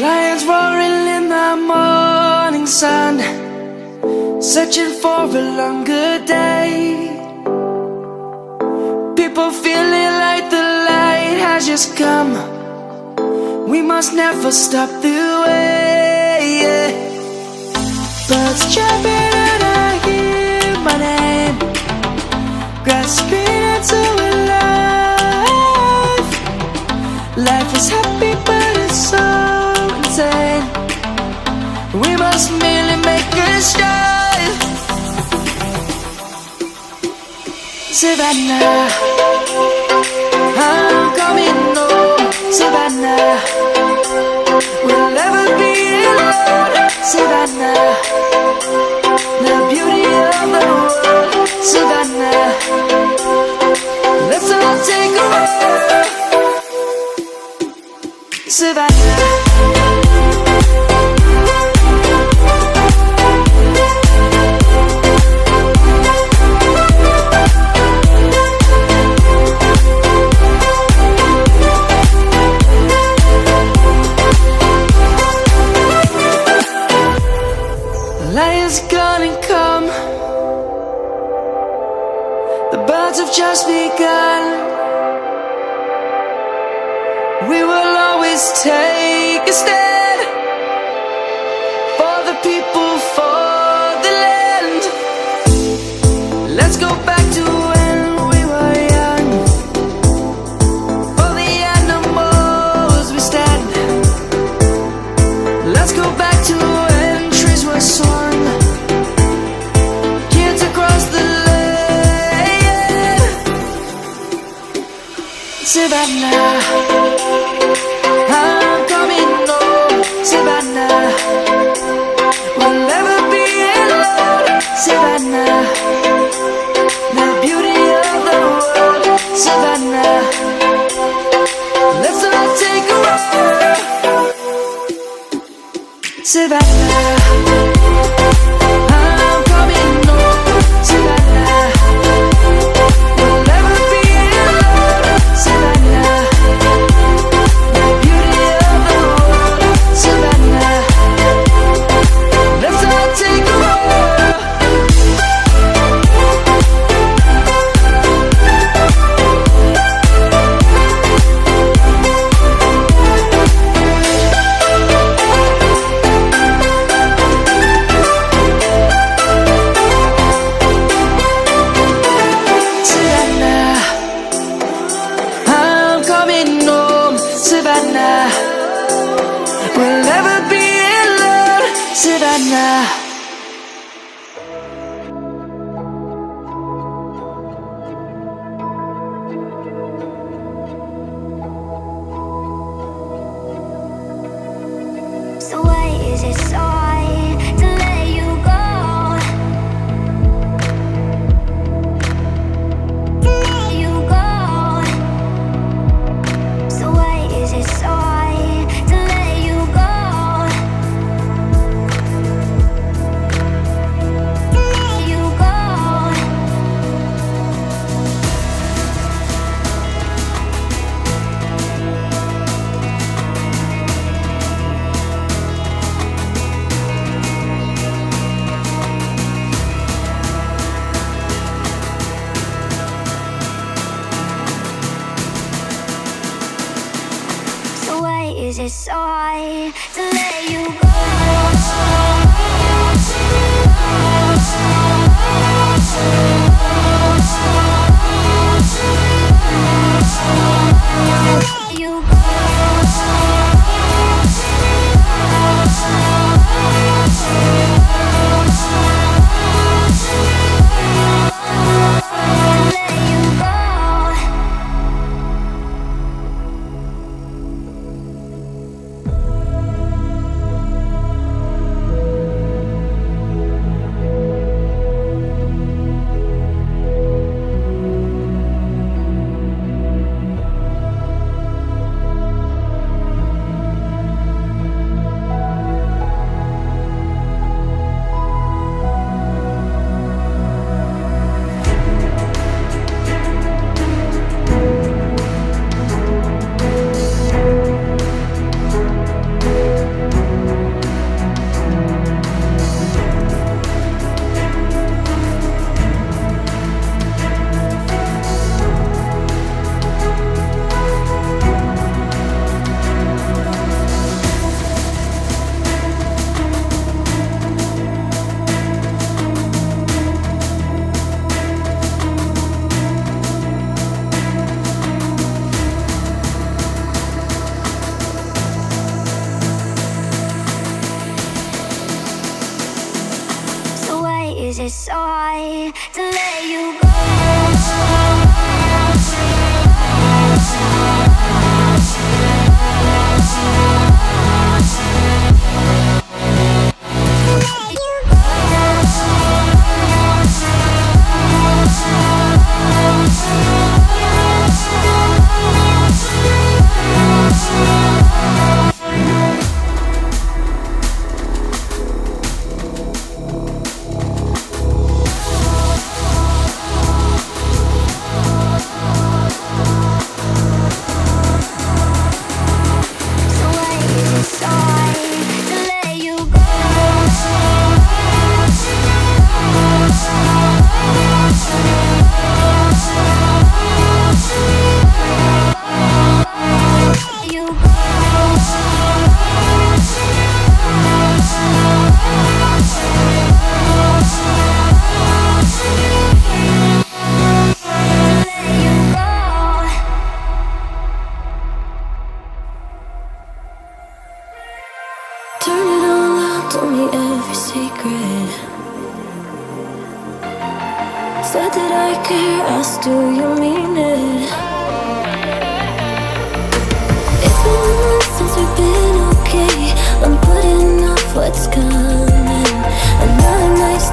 Lions roaring in the morning sun, searching for a longer day. People feeling like the light has just come. We must never stop the way, yeah. Birds chirping and I hear my name, grasping into a life. Life is happy but it's so insane. We must merely make a start. Savannah, I'm coming home. Savannah, we'll never be alone. Savannah, the beauty of the world. Savannah, let's all take a walk. Savannah. Lion's gonna come. The birds have just begun. We will always take a stand for the people, for the land. Let's go back to when we were young. For the animals we stand. Let's go back to when trees were swung. Kids across the land. Savannah, I'm coming home. Savannah, we'll never be alone. Savannah, the beauty of the world. Savannah, let's all take a walk. Savannah, I'm coming home. Savannah, we'll never be alone. Savannah, the beauty of the world. Savannah, let's all take a walk. Savannah, I'm coming home. Savannah, we'll never be alone. Savannah. So why is it so hard to let you go? To let you go. So why is it so hard to let you go? To let you go. So why is it so hard to let you go? Let you decide to let you go. Said that I care, asked do you mean it? It's been a month since we've been okay. I'm putting off what's coming. Another night